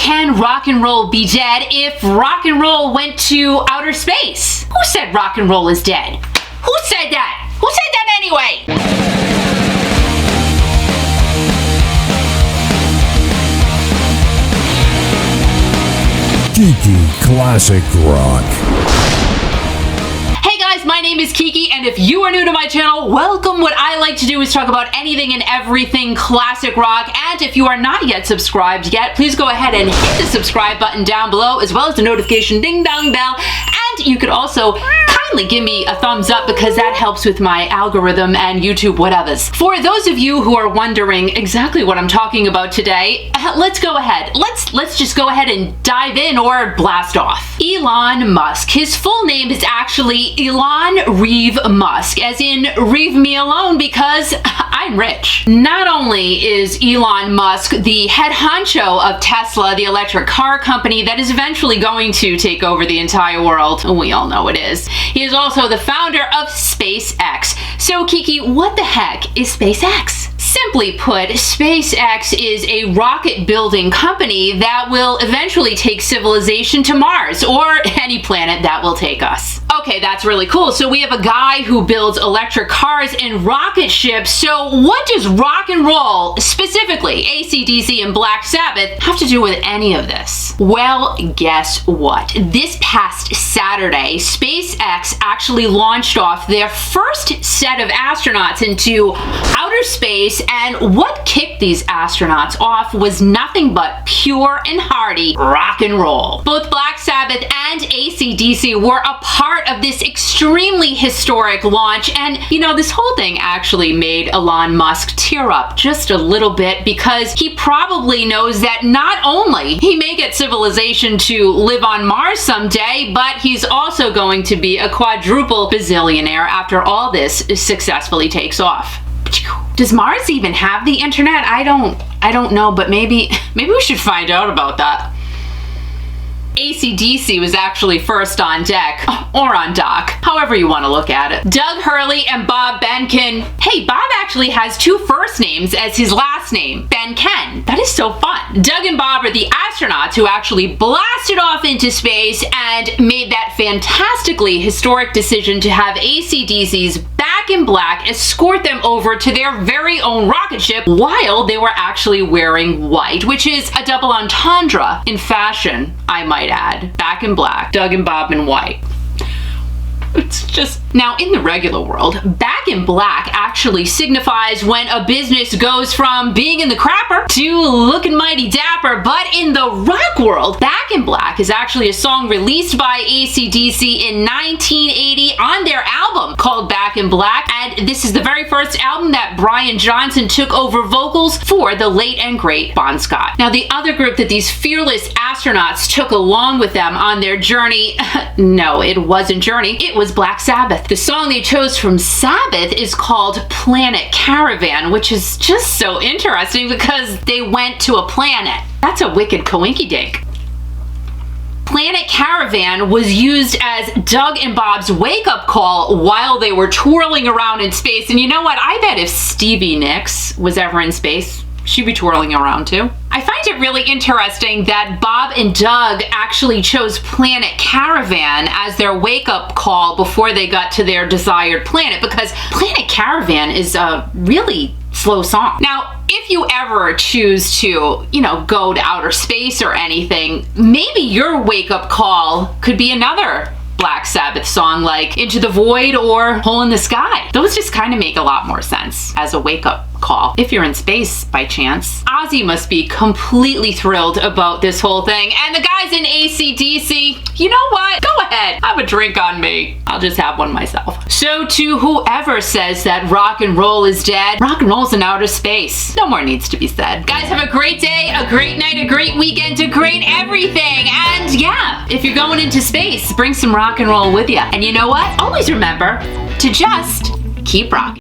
can rock and roll be dead if rock and roll went to outer space? Who said rock and roll is dead? Who said that? Who said that anyway? Geeky Classic Rock. Hey guys, my name is Kiki, and if you are new to my channel, welcome. What I like to do is talk about anything and everything classic rock, and if you are not yet subscribed yet, please go ahead and hit the subscribe button down below, as well as the notification ding dong bell, and you could also kindly give me a thumbs up because that helps with my algorithm and YouTube whatevers. For those of you who are wondering exactly what I'm talking about today, let's go ahead. Let's just go ahead and dive in or blast off. Elon Musk. His full name is actually Elon Reeve Musk, as in leave me alone because I'm rich. Not only is Elon Musk the head honcho of Tesla, the electric car company that is eventually going to take over the entire world, we all know it is, he is also the founder of SPACEX. So Kiki, what the heck is SPACEX? Simply put, SPACEX is a rocket building company that will eventually take civilization to Mars or any planet that will take us. Okay, that's really cool. So we have a guy who builds electric cars and rocket ships. So what does rock and roll, specifically AC/DC and Black Sabbath, have to do with any of this? Well, guess what? This past Saturday, SPACEX actually launched off their first set of astronauts into outer space, and what kicked these astronauts off was nothing but pure and hearty rock and roll. Both Black Sabbath and AC/DC were a part of this extremely historic launch, and you know, this whole thing actually made Elon Musk tear up just a little bit because he probably knows that not only he may get civilization to live on Mars someday, but he's also going to be a quadruple bazillionaire after all this successfully takes off. Does Mars even have the internet? I don't know, but maybe we should find out about that. AC/DC was actually first on deck, or on dock, however you want to look at it. Doug Hurley and Bob Benken. Hey, Bob actually has two first names as his last name, Benken. That is so fun. Doug and Bob are the astronauts who actually blasted off into space and made that fantastically historic decision to have AC/DC's Back in Black escort them over to their very own rocket ship while they were actually wearing white, which is a double entendre in fashion, I might add. Back in Black, Doug and Bob in white. It's just... Now, in the regular world, Back in Black actually signifies when a business goes from being in the crapper to looking mighty dapper, but in the rock world, Back in Black is actually a song released by AC/DC in 1980 on their album called Back in Black, and this is the very first album that Brian Johnson took over vocals for the late and great Bon Scott. Now, the other group that these fearless astronauts took along with them on their journey, no, it wasn't Journey, it was Black Sabbath. The song they chose from Sabbath is called Planet Caravan, which is just so interesting because they went to a planet. That's a wicked coinkydink. Planet Caravan was used as Doug and Bob's wake-up call while they were twirling around in space. And you know what? I bet if Stevie Nicks was ever in space, she'd be twirling around too. I find it really interesting that Bob and Doug actually chose Planet Caravan as their wake-up call before they got to their desired planet, because Planet Caravan is a really slow song. Now, if you ever choose to, you know, go to outer space or anything, maybe your wake-up call could be another Black Sabbath song like Into the Void or Hole in the Sky. Those just kind of make a lot more sense as a wake-up call. If you're in space by chance, Ozzy must be completely thrilled about this whole thing. And the guys in AC/DC, you know what? Go ahead, have a drink on me. I'll just have one myself. So to whoever says that rock and roll is dead, rock and roll's in outer space. No more needs to be said. Guys, have a great day, a great night, a great weekend, a great everything. And yeah, if you're going into space, bring some rock and roll with you. And you know what? Always remember to just keep rocking.